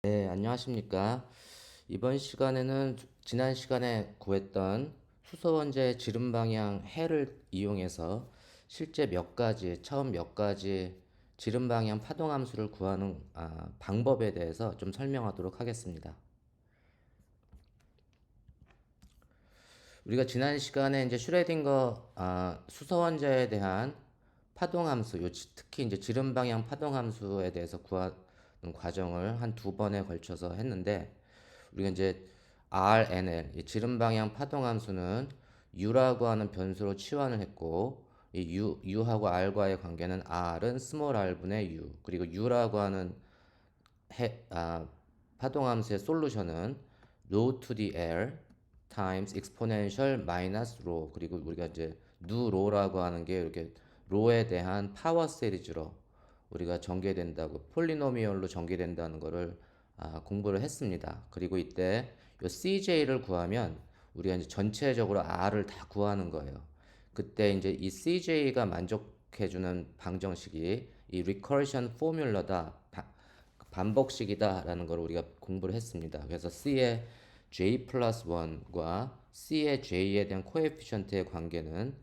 네, 안녕하십니까. 이번 시간에는 지난 시간에 구했던 수소원자의 지름 방향 해를 이용해서 실제 처음 몇 가지 지름 방향 파동 함수를 구하는 방법에 대해서 좀 설명하도록 하겠습니다. 우리가 지난 시간에 이제 슈레딩거 수소원자에 대한 파동 함수, 특히 이제 지름 방향 파동 함수에 대해서 구하는 과정을 한 두 번에 걸쳐서 했는데 우리가 이제 RNL, 이 지름 방향 파동 함수는 U라고 하는 변수로 치환을 했고, 이 U하고 R과의 관계는 R은 스몰 r분의 U, 그리고 U라고 하는 해, 아, 파동 함수의 솔루션은 rho to the r times exponential minus rho, 그리고 우리가 이제 nu rho라고 하는 게 이렇게 rho에 대한 파워 시리즈로 우리가 전개된다고, 폴리노미얼로 전개된다는 거를 공부를 했습니다. 그리고 이때 요 CJ를 구하면 우리가 이제 전체적으로 R을 다 구하는 거예요. 그때 이제 이 CJ가 만족해주는 방정식이 이 recursion 포뮬러다, 반복식이다라는 걸 우리가 공부를 했습니다. 그래서 C의 J 플러스 1과 C의 J에 대한 코에피션트의 관계는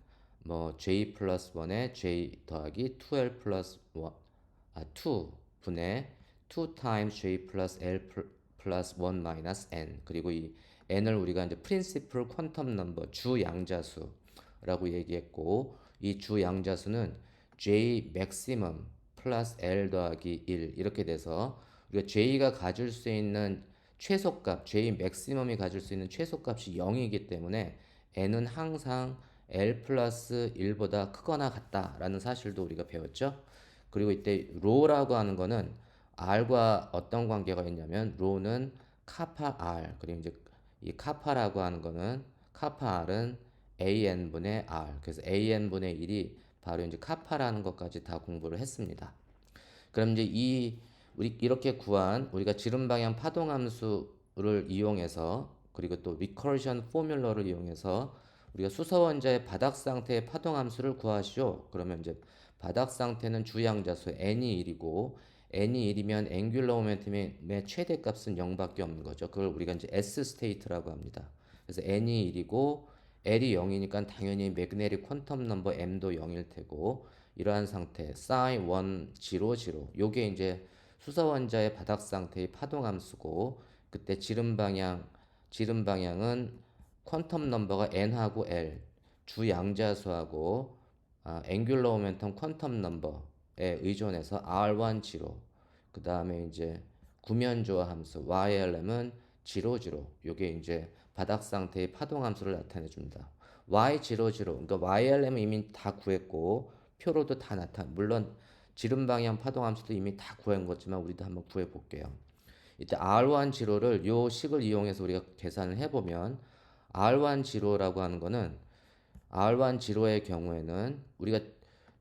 뭐 J 플러스 1에 J 더하기 2L 플러스 2 분의 2 times J 플러스 L 플러스 1 마이너스 N, 그리고 이 N을 우리가 이제 프린시플 퀀텀 넘버 주 양자수라고 얘기했고, 이 주 양자수는 J 맥시멈 플러스 L 더하기 1 이렇게 돼서 우리가 J가 가질 수 있는 최소값, J 맥시멈이 가질 수 있는 최소값이 0이기 때문에 N은 항상 L 플러스 1보다 크거나 같다라는 사실도 우리가 배웠죠. 그리고 이때 로라고 하는 거는 R과 어떤 관계가 있냐면 로는 카파 R, 그리고 이제 이 카파라고 하는 거는 카파 R은 AN분의 R, 그래서 AN분의 1이 바로 이제 카파라는 것까지 다 공부를 했습니다. 그럼 이제 우리 이렇게 구한 우리가 지름 방향 파동 함수를 이용해서, 그리고 또 리커션 포뮬러를 이용해서 우리가 수소 원자의 바닥 상태의 파동 함수를 구하시오. 그러면 이제 바닥 상태는 주양자수 n이 1이고, n이 1이면 앵귤러 모멘텀의 최대값은 0밖에 없는 거죠. 그걸 우리가 이제 S 스테이트라고 합니다. 그래서 n이 1이고 L이 0이니까 당연히 매그네틱 퀀텀 넘버 m도 0일 테고, 이러한 상태 psi 1 0 0, 요게 이제 수소 원자의 바닥 상태의 파동 함수고, 그때 지름 방향은 퀀텀 넘버가 n하고 l 주 양자수하고 앵귤러 모멘텀 퀀텀 넘버에 의존해서 r1 0, 그 다음에 이제 구면조화 함수 ylm은 0 0, 요게 이제 바닥 상태의 파동 함수를 나타내 줍니다. y00, 그러니까 ylm은 이미 다 구했고 표로도 다 물론 지름 방향 파동 함수도 이미 다 구한 거지만 우리도 한번 구해 볼게요. 이때 R1 지로를 요 식을 이용해서 우리가 계산을 해보면, R1 지로라고 하는 거는 R1 지로의 경우에는 우리가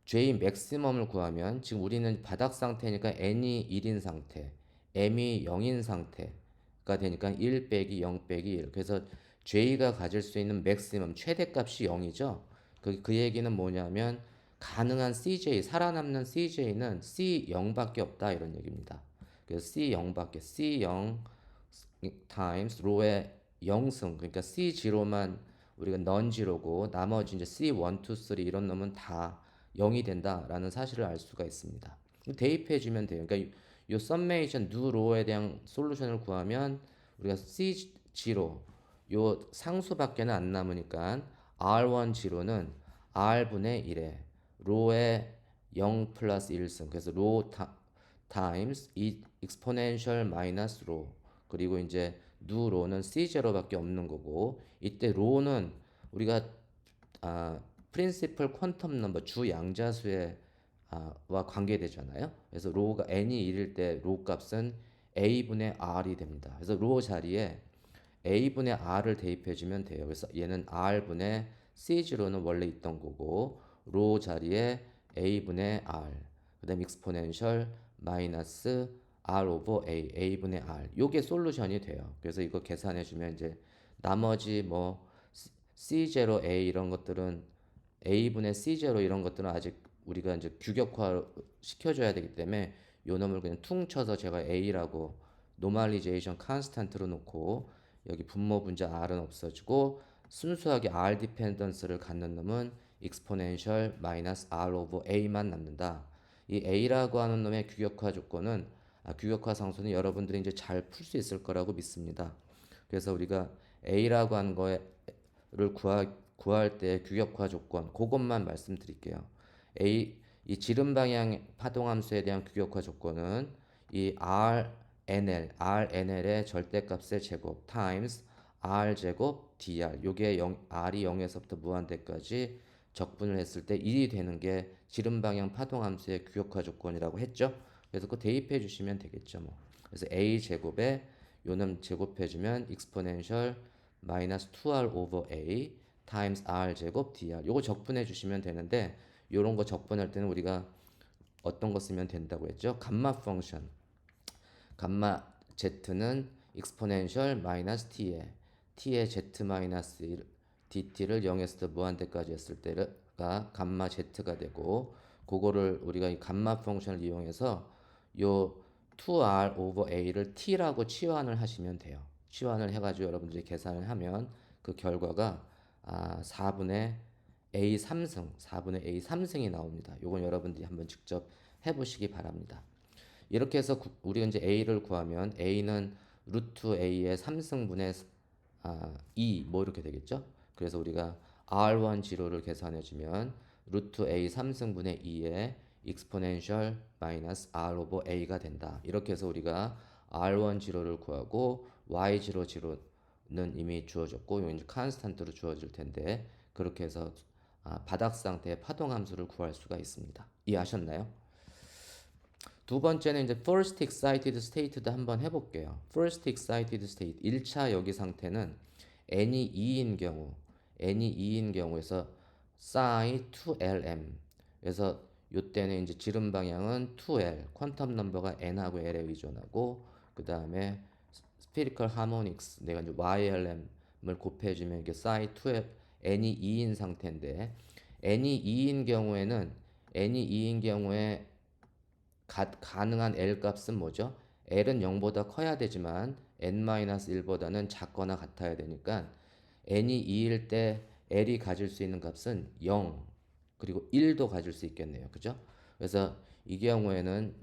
J 맥시멈을 구하면, 지금 우리는 바닥 상태니까 N이 1인 상태, M이 0인 상태가 되니까 1 빼기 0 빼기 1. 그래서 J가 가질 수 있는 맥시멈 최대값이 0이죠. 그 얘기는 뭐냐면 가능한 CJ, 살아남는 CJ는 C0밖에 없다 이런 얘기입니다. 그래서 C0 times 로의 0승, 그러니까 C0만 우리가 넌지로고 나머지 이제 C1, 2, 3 이런 놈은 다 0이 된다라는 사실을 알 수가 있습니다. 대입해 주면 돼요. 그러니까 요 썸메이션 누 로에 대한 솔루션을 구하면 우리가 C0 요 상수밖에는 안 남으니까 R1 0는 R분의 1에 로의 0 플러스 1승, 그래서 로 타임스 이 exponential 마이너스 로, 그리고 이제 누 로는 C0밖에 없는 거고, 이때 로는 우리가 프린시플 퀀텀 넘버 주 양자수의 와 관계되잖아요. 그래서 로가 n이 1일 때 로 값은 a분의 r이 됩니다. 그래서 로 자리에 a분의 r을 대입해 주면 돼요. 그래서 얘는 r분의 c0는 원래 있던 거고, 로 자리에 a분의 r, 그다음 익스포넨셜 마이너스 r 오버 a분의 r, 요게 솔루션이 돼요. 그래서 이거 계산해 주면 이제 나머지 뭐 C0A 이런 것들은 A분의 C0 이런 것들은 아직 우리가 이제 규격화 시켜줘야 되기 때문에 요 놈을 그냥 퉁 쳐서 제가 A라고 노멀리제이션 컨스탄트로 놓고 여기 분모 분자 r은 없어지고 순수하게 r 디펜던스를 갖는 놈은 exponential 마이너스 r over a만 남는다. 이 a라고 하는 놈의 규격화 조건은 규격화 상수는 여러분들이 이제 잘 풀 수 있을 거라고 믿습니다. 그래서 우리가 a라고 하는 거를 구할 때 규격화 조건 그것만 말씀드릴게요. 이 지름 방향 파동 함수에 대한 규격화 조건은 이 RNL의 절대값의 제곱 times R 제곱 dr 요게 R이 0에서부터 무한대까지 적분을 했을 때 1이 되는 게 지름 방향 파동 함수의 규격화 조건이라고 했죠. 그래서 그거 대입해 주시면 되겠죠, 뭐. 그래서 A 제곱에 요놈 제곱해 주면 exponential 마이너스 2R over A times R 제곱 dr 요거 적분해 주시면 되는데 요런 거 적분할 때는 우리가 어떤 거 쓰면 된다고 했죠? 감마 펑션. 감마 z는 exponential 마이너스 t의 z 마이너스 dt를 0에서 무한대까지 했을 때가 감마 z가 되고 그거를 우리가 이 감마 펑션을 이용해서 요 2r over a를 t라고 치환을 하시면 돼요. 치환을 해가지고 여러분들이 계산을 하면 그 결과가 4분의 A3승이 나옵니다. 요건 여러분들이 한번 직접 해보시기 바랍니다. 이렇게 해서 우리가 이제 A를 구하면 A는 루트 A의 3승분의 2 뭐 이렇게 되겠죠. 그래서 우리가 R1 지로를 계산해주면 루트 A 3승분의 2의 exponential 마이너스 R over A가 된다. 이렇게 해서 우리가 R1 지로를 구하고 Y 지로는 이미 주어졌고 이건 이제 컨스탄트로 주어질 텐데 그렇게 해서 바닥 상태의 파동 함수를 구할 수가 있습니다. 이해하셨나요? 두 번째는 이제 first excited state도 한번 해볼게요. first excited state 1차 여기 상태는 n이 2인 경우에서 psi 2lm 그래서 요때는 이제 지름 방향은 2l 퀀텀 넘버가 n하고 l에 의존하고 그 다음에 spherical harmonics 내가 이제 ylm을 곱해주면 이게 psi 2l n이 2인 상태인데 n이 2인 경우에 가능한 L 값은 뭐죠? L은 0보다 커야 되지만 n-1보다는 작거나 같아야 되니까 n이 2일 때 L이 가질 수 있는 값은 0 그리고 1도 가질 수 있겠네요. 그죠? 그래서 이 경우에는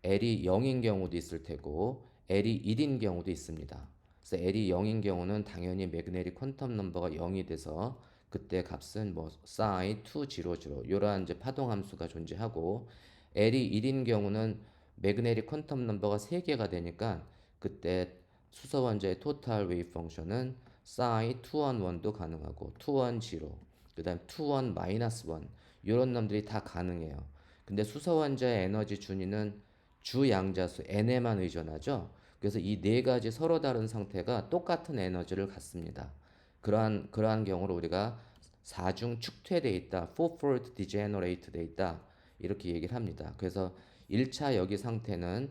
L이 0인 경우도 있을 테고 L이 1인 경우도 있습니다. 그래서 L이 0인 경우는 당연히 매그네틱 퀀텀 넘버가 0이 돼서 그때 값은 뭐 psi 200 이러한 이제 파동 함수가 존재하고 L이 1인 경우는 매그네틱 퀀텀 넘버가 3개가 되니까 그때 수소 원자의 토탈 웨이브 펑션은 psi 211도 가능하고 210 그다음 21 마이너스 1 이런 놈들이 다 가능해요. 근데 수소 원자의 에너지 준위는 주 양자수 n에만 의존하죠. 그래서 이 네 가지 서로 다른 상태가 똑같은 에너지를 갖습니다. 그러한 경우로 우리가 사중 축퇴돼 있다, fourfold degenerate 돼 있다 이렇게 얘기를 합니다. 그래서 1차 여기 상태는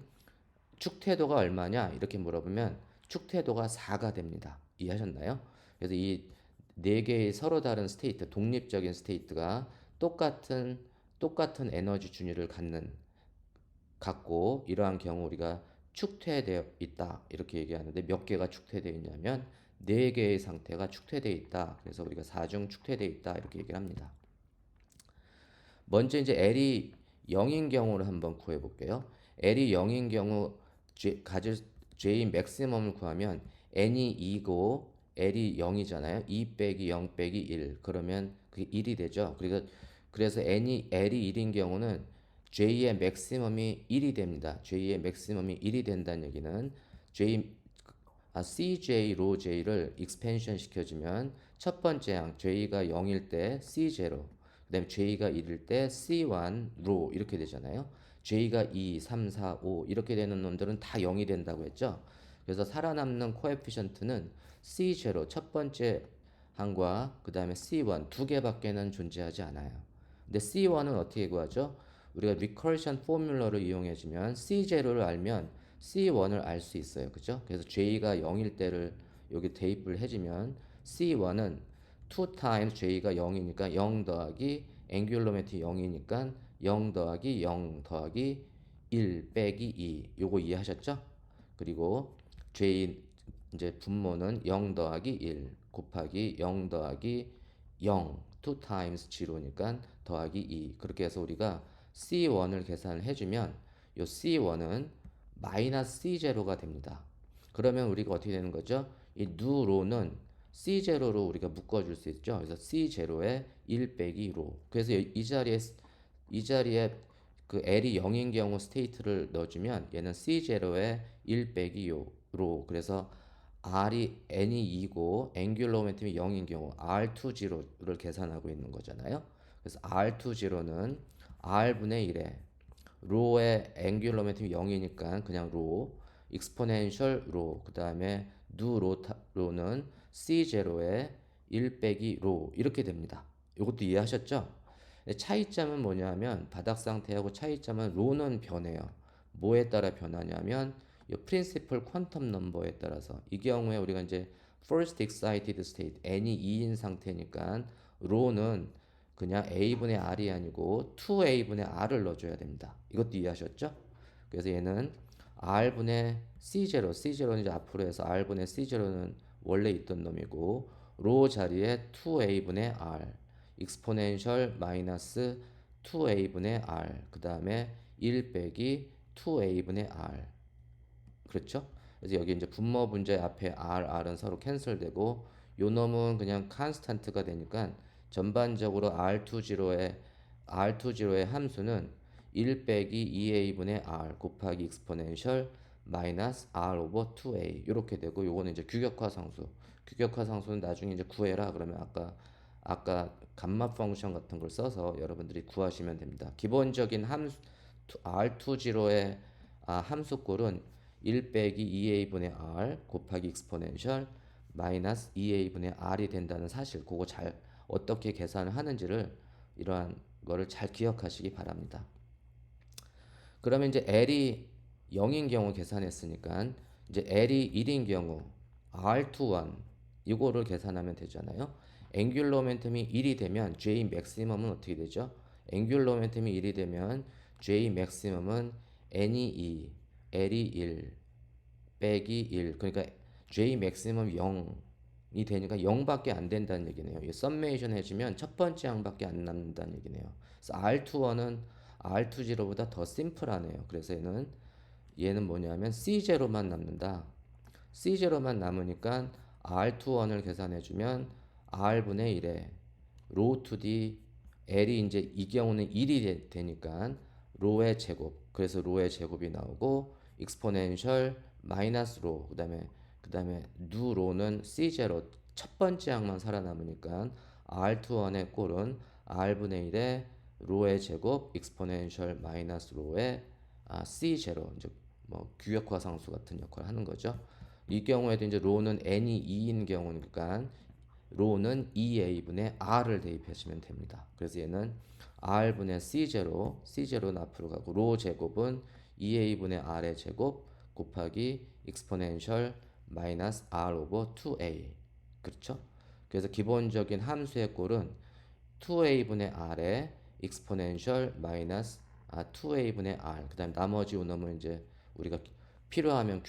축퇴도가 얼마냐 이렇게 물어보면 축퇴도가 4가 됩니다. 이해하셨나요? 그래서 이 네 개의 서로 다른 스테이트, 독립적인 스테이트가 똑같은 에너지 준위를 갖고 이러한 경우 우리가 축퇴되어 있다 이렇게 얘기하는데 몇 개가 축퇴되어 있냐면 네 개의 상태가 축퇴되어 있다. 그래서 우리가 사중 축퇴되어 있다 이렇게 얘기를 합니다. 먼저 이제 L이 0인 경우를 한번 구해 볼게요. L이 0인 경우 가질 J 맥시멈을 구하면 N이 2고 L이 0이잖아요. 2 빼기 0 빼기 1 그러면 그게 1이 되죠. 그래서 L이 1인 경우는 J의 맥시멈이 1이 됩니다. J의 맥시멈이 1이 된다는 얘기는 CJ, 로 J를 익스펜션 시켜주면 첫 번째 항 J가 0일 때 C0 그 다음에 J가 1일 때 C1, 로 이렇게 되잖아요. J가 2, 3, 4, 5 이렇게 되는 놈들은 다 0이 된다고 했죠. 그래서 살아남는 코에피션트는 C0 첫 번째 항과 그 다음에 C1 두 개밖에는 존재하지 않아요. 근데 C1은 어떻게 구하죠? 우리가 리커션 포뮬러를 이용해주면 C0를 알면 C1을 알 수 있어요. 그죠? 그래서 J가 0일 때를 여기 대입을 해주면 C1은 2 times J가 0이니까 0 더하기 앵귤로메트리 0이니까 0 더하기 0 더하기 1 빼기 2 요거 이해하셨죠? 그리고 j 이제 분모는 0 더하기 1 곱하기 0 더하기 0 2 times 0니까 더하기 2 그렇게 해서 우리가 C1을 계산을 해주면 요 C1은 마이너스 C0가 됩니다. 그러면 우리가 어떻게 되는 거죠? 이 누로는 C0로 우리가 묶어줄 수 있죠. 그래서 C0에 1 빼기 로. 그래서 이 자리에 그 L이 0인 경우 스테이트를 넣어주면 얘는 C0에 1 빼기 로. 그래서 R이 N이 2고 앵귤러 모멘텀이 0인 경우 R20를 계산하고 있는 거잖아요. 그래서 R20는 R분의 1에 로의 앵귤러 모멘텀이 0이니까 그냥 로 익스포넨셜 로 그다음에 누 로는 C0에 1 빼기 로 이렇게 됩니다. 이것도 이해하셨죠? 차이점은 뭐냐면 바닥 상태하고 차이점은 로는 변해요. 뭐에 따라 변하냐면 이 프린시플 퀀텀 넘버에 따라서 이 경우에 우리가 이제 first excited state n이 2인 상태니까 로는 그냥 a분의 r이 아니고 2a분의 r을 넣어줘야 됩니다. 이것도 이해하셨죠? 그래서 얘는 r분의 c0는 이제 앞으로 해서 r분의 c0는 원래 있던 놈이고 로 자리에 2a분의 r 익스포넨셜 마이너스 2a분의 r 그 다음에 1 빼기 2a분의 r 그렇죠? 그래서 여기 이제 분모 분자 앞에 r은 서로 캔슬되고 요 놈은 그냥 컨스탄트가 되니까 전반적으로 R20의 함수는 1 빼기 2a분의 r 곱하기 익스포넨셜 마이너스 r 오버 2a 이렇게 되고 요거는 이제 규격화 상수. 규격화 상수는 나중에 이제 구해라 그러면 아까 감마 펑션 같은 걸 써서 여러분들이 구하시면 됩니다. 기본적인 함수 R20의 함수꼴은 1 빼기 2a분의 r 곱하기 익스포넨셜 마이너스 2a분의 r이 된다는 사실 그거 잘 어떻게 계산을 하는지를 이러한 거를 잘 기억하시기 바랍니다. 그러면 이제 L이 0인 경우 계산했으니까 이제 L이 1인 경우 R21 이거를 계산하면 되잖아요. 앵귤러 모멘텀이 1이 되면 J 맥시멈은 어떻게 되죠? 앵귤러 모멘텀이 1이 되면 J 맥시멈은 N이 2, L이 1 빼기 1 그러니까 J 맥시멈 0이 되니까 0밖에 안 된다는 얘기네요. 이 썸메이션 해주면 첫 번째 항밖에 안 남는다는 얘기네요. 그래서 R21은 R20보다 더 심플하네요. 그래서 얘는 뭐냐면 C0만 남는다. C0만 남으니까 R21을 계산해주면 R분의 1에 로 to the L이 이제 이 경우는 1이 되니까 로의 제곱 그래서 로의 제곱이 나오고 익스포넨셜 마이너스 로 그다음에 누 로는 C0 첫 번째 항만 살아남으니까 R21의 꼴은 R분의 1에 로의 제곱 익스포넨셜 마이너스 로의 C0 이제 뭐 규격화 상수 같은 역할을 하는 거죠. 이 경우에도 이제 로는 n이 2인 경우니까 로는 2a분의 r을 대입하시면 됩니다. 그래서 얘는 r분의 C0는 앞으로 가고 로 제곱은 2a분의 r의 제곱 곱하기 익스포넨셜 마이너스 r 오버 2a 그렇죠? 그래서 기본적인 함수의 꼴은 2a분의 r에 익스포넨셜 마이너스 2a분의 r 그다음 나머지 요놈은 이제 우리가 필요하면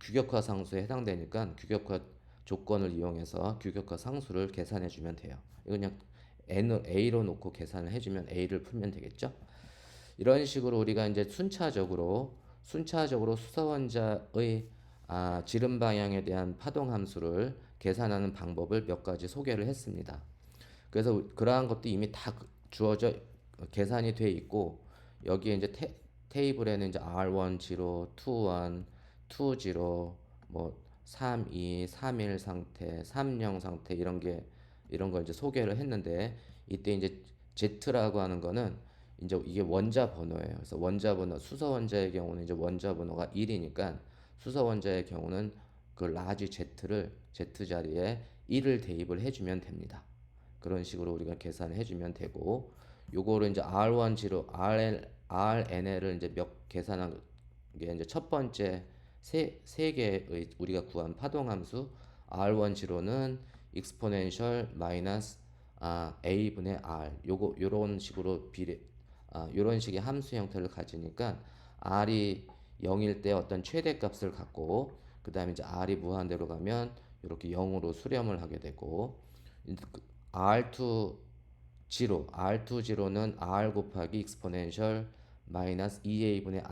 규격화 상수에 해당되니까 규격화 조건을 이용해서 규격화 상수를 계산해 주면 돼요. 이거 그냥 n을 a로 놓고 계산을 해주면 a를 풀면 되겠죠. 이런 식으로 우리가 이제 순차적으로 수소원자의 지름 방향에 대한 파동 함수를 계산하는 방법을 몇 가지 소개를 했습니다. 그래서 그러한 것도 이미 다 주어져 계산이 돼 있고 여기에 이제 테이블에는 이제 R1, 0, 2, 1, 2, 0, 뭐 3, 2, 3일 상태, 30 상태 이런 걸 이제 소개를 했는데 이때 이제 Z라고 하는 거는 이제 이게 원자 번호예요. 그래서 원자 번호 수소 원자의 경우는 이제 원자 번호가 1이니까 수소 원자의 경우는 그 라지 Z 자리에 1을 대입을 해주면 됩니다. 그런 식으로 우리가 계산을 해주면 되고 요거를 이제 R10, RNL을 이제 몇 계산한 게 이제 첫 번째 세 개의 우리가 구한 파동 함수 R10는 익스포넨셜 마이너스 a분의 r 요런 식으로 요런 식의 함수 형태를 가지니까 r이 0일 때 어떤 최대값을 갖고 그 다음에 이제 r이 무한대로 가면 이렇게 0으로 수렴을 하게 되고 R2 R2는 R 곱하기 익스포넨셜 마이너스 2a분의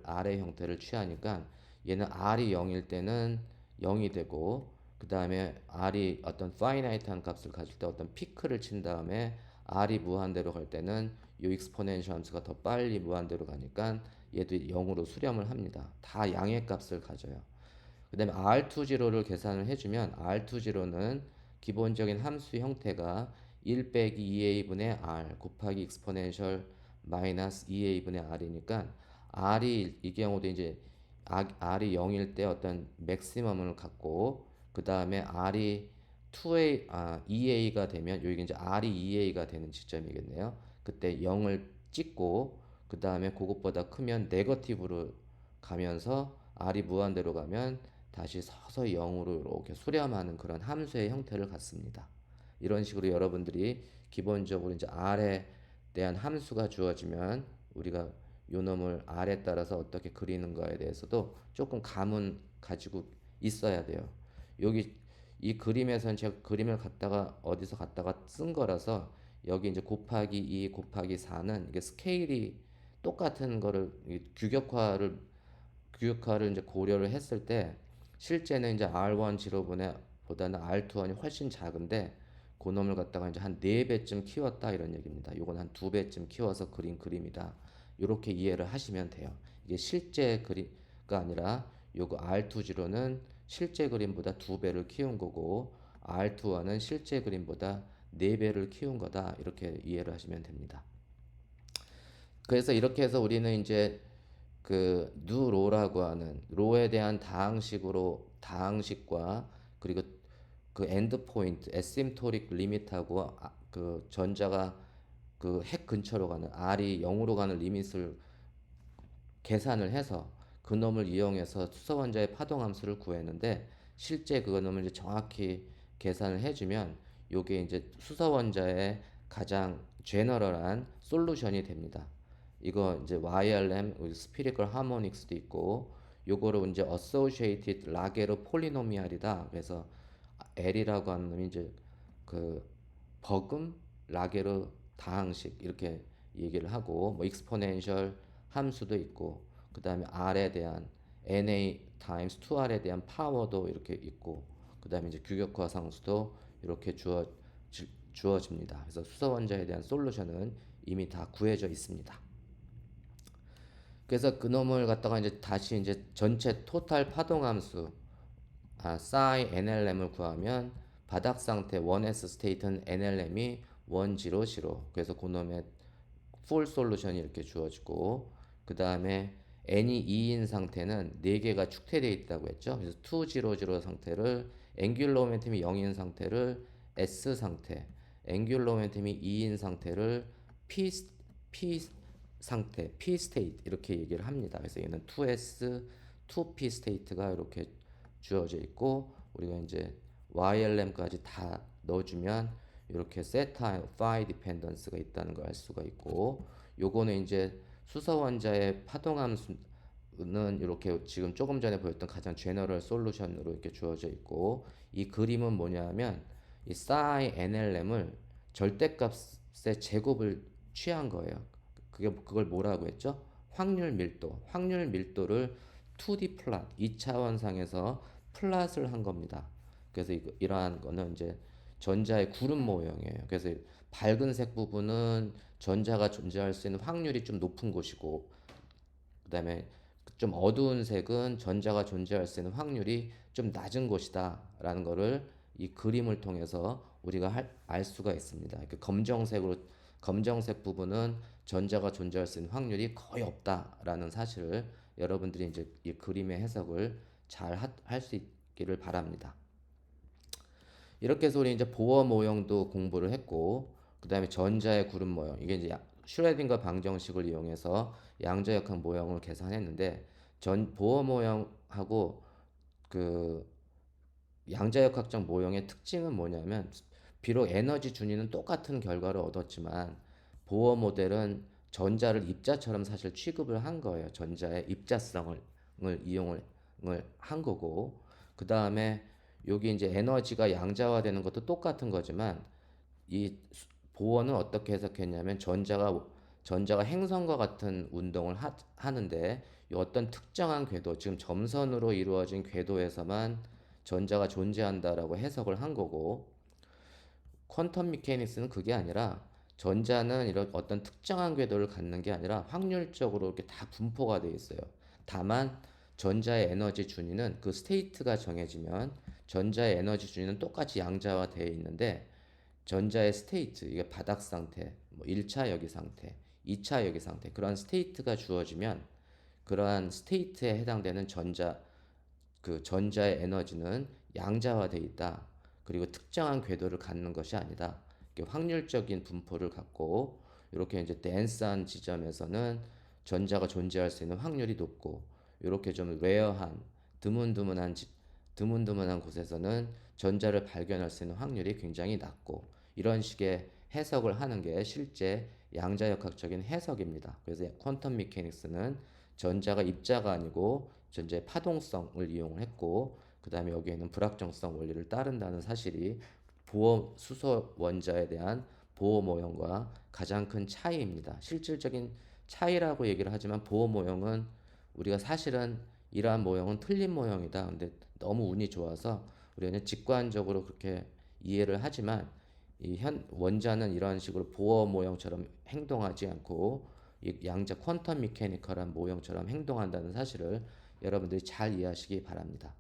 R의 형태를 취하니까 얘는 R이 0일 때는 0이 되고 그 다음에 R이 어떤 파이나이트한 값을 가질 때 어떤 피크를 친 다음에 R이 무한대로 갈 때는 이 익스포넨셜 함수가 더 빨리 무한대로 가니까 얘도 0으로 수렴을 합니다. 다 양의 값을 가져요. 그 다음에 R20를 계산을 해주면 R20는 기본적인 함수 형태가 1 빼기 2a분의 r 곱하기 익스포넨셜 마이너스 2a분의 r이니까 r이 이 경우도 이제 r이 0일 때 어떤 맥시멈을 갖고 그 다음에 r이 2a가 되면 여기 이제 r이 2a가 되는 지점이겠네요. 그때 0을 찍고 그 다음에 그것보다 크면 네거티브로 가면서 r이 무한대로 가면 다시 서서히 0으로 이렇게 수렴하는 그런 함수의 형태를 갖습니다. 이런 식으로 여러분들이 기본적으로 이제 r에 대한 함수가 주어지면 우리가 요 놈을 r에 따라서 어떻게 그리는가에 대해서도 조금 감은 가지고 있어야 돼요. 여기 이 그림에서는 제가 그림을 갖다가 어디서 갖다가 쓴 거라서 여기 이제 곱하기 2 곱하기 4는 이게 스케일이 똑같은 거를 규격화를 이제 고려를 했을 때 실제는 이제 R1 지로분의 보다는 R2원이 훨씬 작은데 그놈을 갖다가 이제 한 4배쯤 키웠다 이런 얘기입니다. 요건 한 2배쯤 키워서 그린 그림이다. 이렇게 이해를 하시면 돼요. 이게 실제 그림가 아니라 요거 R2지로는 실제 그림보다 2배를 키운 거고 R2원은 실제 그림보다 4배를 키운 거다. 이렇게 이해를 하시면 됩니다. 그래서 이렇게 해서 우리는 이제 그 누로라고 하는 로에 대한 다항식과 그리고 그 엔드 포인트 에시임토릭 리밋하고 그 전자가 그 핵 근처로 가는 r이 0으로 가는 리밋을 계산을 해서 그놈을 이용해서 수소원자의 파동 함수를 구했는데 실제 그놈을 이제 정확히 계산을 해주면 요게 이제 수소원자의 가장 제너럴한 솔루션이 됩니다. 이거 이제 YRM, 스피리컬 하모닉스도 있고 요거를 이제 associated 라게르 폴리노미알이다. 그래서 L이라고 하는 놈이 이제 그 버금 라게르 다항식 이렇게 얘기를 하고 뭐 익스포넨셜 함수도 있고 그 다음에 R에 대한 NA times 2R에 대한 파워도 이렇게 있고 그 다음에 이제 규격화 상수도 이렇게 주어집니다. 그래서 수소 원자에 대한 솔루션은 이미 다 구해져 있습니다. 그래서 그놈을 갖다가 이제 다시 이제 전체 토탈 파동 함수 psi NLM을 구하면 바닥 상태 1s 스테이트는 NLM이 1, 0, 0. 그래서 그놈의 풀 솔루션이 이렇게 주어지고 그 다음에 n이 2인 상태는 4개가 축퇴되어 있다고 했죠. 그래서 2, 0, 0 상태를 앵귤러 모멘텀이 0인 상태를 S 상태, 앵귤러 모멘텀이 2인 상태를 P 상태, P 스테이트 이렇게 얘기를 합니다. 그래서 얘는 2S, 2P 스테이트가 이렇게 주어져 있고 우리가 이제 YLM까지 다 넣어주면 이렇게 세타 파이 디펜던스가 있다는 걸 알 수가 있고 요거는 이제 수소 원자의 파동 함수는 이렇게 지금 조금 전에 보였던 가장 제너럴 솔루션으로 이렇게 주어져 있고 이 그림은 뭐냐면 이 psi NLM을 절대값의 제곱을 취한 거예요. 그걸 뭐라고 했죠? 확률 밀도를 2D 플랫, 2차원상에서 플랫을 한 겁니다. 그래서 이러한 거는 이제 전자의 구름 모형이에요. 그래서 밝은색 부분은 전자가 존재할 수 있는 확률이 좀 높은 곳이고, 그다음에 좀 어두운 색은 전자가 존재할 수 있는 확률이 좀 낮은 곳이다라는 거를 이 그림을 통해서 우리가 알 수가 있습니다. 검정색 부분은 전자가 존재할 수 있는 확률이 거의 없다라는 사실을 여러분들이 이제 이 그림의 해석을 잘 할 수 있기를 바랍니다. 이렇게 해서 우리 이제 보어 모형도 공부를 했고, 그 다음에 전자의 구름 모형, 이게 이제 슈레딩거 방정식을 이용해서 양자역학 모형을 계산했는데, 보어 모형하고 그 양자역학적 모형의 특징은 뭐냐면, 비록 에너지 준위는 똑같은 결과를 얻었지만, 보어 모델은 전자를 입자처럼 사실 취급을 한 거예요. 전자의 입자성을 이용을 한 거고, 그 다음에 여기 이제 에너지가 양자화되는 것도 똑같은 거지만 이 보어는 어떻게 해석했냐면 전자가 행성과 같은 운동을 하는데 이 어떤 특정한 궤도, 지금 점선으로 이루어진 궤도에서만 전자가 존재한다라고 해석을 한 거고, 퀀텀 미케닉스는 그게 아니라 전자는 이런 어떤 특정한 궤도를 갖는 게 아니라 확률적으로 이렇게 다 분포가 돼 있어요. 다만 전자의 에너지 준위는 그 스테이트가 정해지면 전자의 에너지 준위는 똑같이 양자화되어 있는데 전자의 스테이트, 이게 바닥 상태, 뭐 1차 여기 상태, 2차 여기 상태, 그러한 스테이트가 주어지면 그러한 스테이트에 해당되는 전자의 에너지는 양자화돼 있다. 그리고 특정한 궤도를 갖는 것이 아니다. 확률적인 분포를 갖고 이렇게 이제 덴스한 지점에서는 전자가 존재할 수 있는 확률이 높고 이렇게 좀 레어한 드문드문한 곳에서는 전자를 발견할 수 있는 확률이 굉장히 낮고 이런 식의 해석을 하는 게 실제 양자역학적인 해석입니다. 그래서 퀀텀 미케닉스는 전자가 입자가 아니고 전자의 파동성을 이용을 했고 그 다음에 여기에는 불확정성 원리를 따른다는 사실이 보호 수소 원자에 대한 보호 모형과 가장 큰 차이입니다. 실질적인 차이라고 얘기를 하지만 보호 모형은 우리가 사실은 이러한 모형은 틀린 모형이다. 근데 너무 운이 좋아서 우리는 직관적으로 그렇게 이해를 하지만 이 원자는 이런 식으로 보호 모형처럼 행동하지 않고 이 양자 퀀텀 미케니컬한 모형처럼 행동한다는 사실을 여러분들이 잘 이해하시기 바랍니다.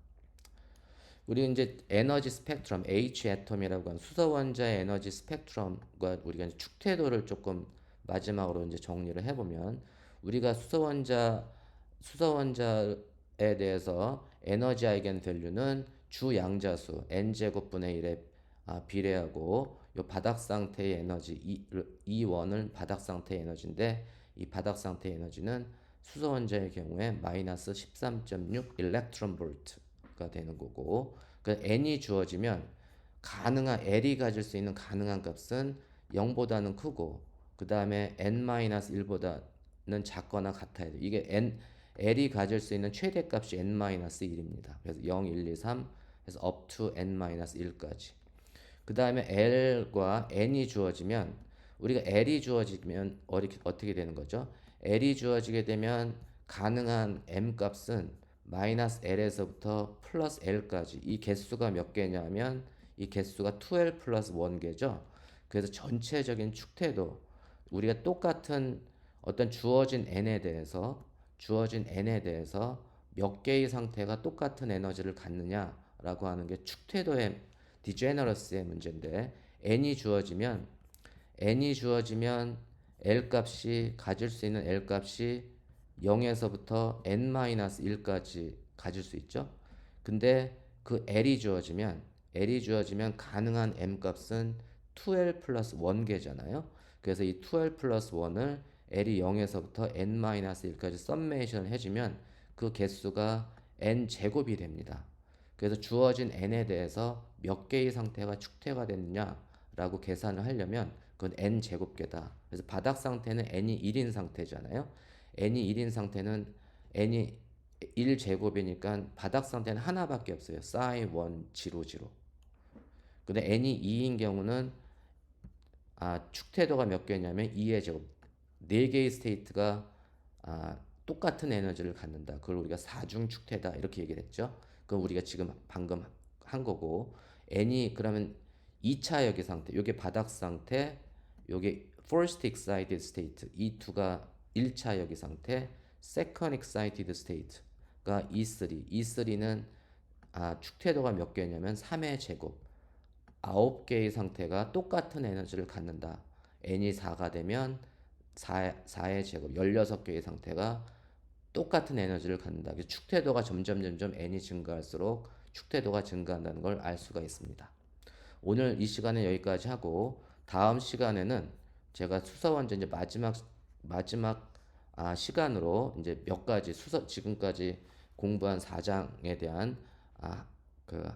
우리 이제 에너지 스펙트럼 H 애톰이라고 하는 수소 원자의 에너지 스펙트럼과 우리가 이제 축태도를 조금 마지막으로 이제 정리를 해보면 우리가 수소 원자에 대해서 에너지 아이겐 밸류는 주 양자수 n 제곱분의 1에 비례하고 요 바닥 상태의 에너지 E1은 바닥 상태의 에너지인데 이 바닥 상태의 에너지는 수소 원자의 경우에 마이너스 13.6 일렉트론 볼트가 되는 거고 그 n이 주어지면 가능한 L이 가질 수 있는 가능한 값은 0보다는 크고 그 다음에 n-1보다는 작거나 같아야 돼요. 이게 L이 가질 수 있는 최대값이 n-1입니다. 그래서 0, 1, 2, 3 해서 up to n-1까지. 그 다음에 L과 N이 주어지면 우리가 L이 주어지면 어떻게 되는 거죠? L이 주어지게 되면 가능한 M 값은 마이너스 L에서부터 플러스 L까지 이 개수가 몇 개냐면 이 개수가 2L 플러스 1개죠. 그래서 전체적인 축태도 우리가 똑같은 어떤 주어진 N에 대해서 몇 개의 상태가 똑같은 에너지를 갖느냐라고 하는 게 축태도의 디제너러스의 문제인데 n이 주어지면 L 값이 가질 수 있는 L 값이 0에서부터 n-1까지 가질 수 있죠. 근데 그 L이 주어지면 가능한 M 값은 2L 플러스 1개잖아요. 그래서 이 2L 플러스 1을 L이 0에서부터 n-1까지 썸메이션을 해주면 그 개수가 n 제곱이 됩니다. 그래서 주어진 n에 대해서 몇 개의 상태가 축태가 됐느냐라고 계산을 하려면 그건 n 제곱계다. 그래서 바닥 상태는 n이 1인 상태잖아요. n이 1인 상태는 n이 1 제곱이니까 바닥 상태는 하나밖에 없어요. psi 1 0 0. 근데 n이 2인 경우는 축태도가 몇 개냐면 2의 제곱. 4개의 스테이트가 똑같은 에너지를 갖는다. 그걸 우리가 사중 축태다 이렇게 얘기를 했죠. 그건 우리가 지금 방금 한 거고 n이 그러면 2차 여기 상태, 요게 바닥 상태, 요게 first excited state 이 두가 1차 여기 상태, second excited state가 E3는 축태도가 몇 개냐면 3의 제곱 9개의 상태가 똑같은 에너지를 갖는다. n이 4가 되면 4의 제곱 16개의 상태가 똑같은 에너지를 갖는다. 그래서 축태도가 점점 n이 증가할수록 축태도가 증가한다는 걸 알 수가 있습니다. 오늘 이 시간은 여기까지 하고 다음 시간에는 제가 수소원자 이제 마지막 시간으로 이제 몇 가지 지금까지 공부한 4장에 대한 그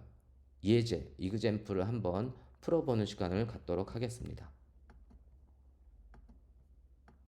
예제, 이그젬플을 한번 풀어보는 시간을 갖도록 하겠습니다.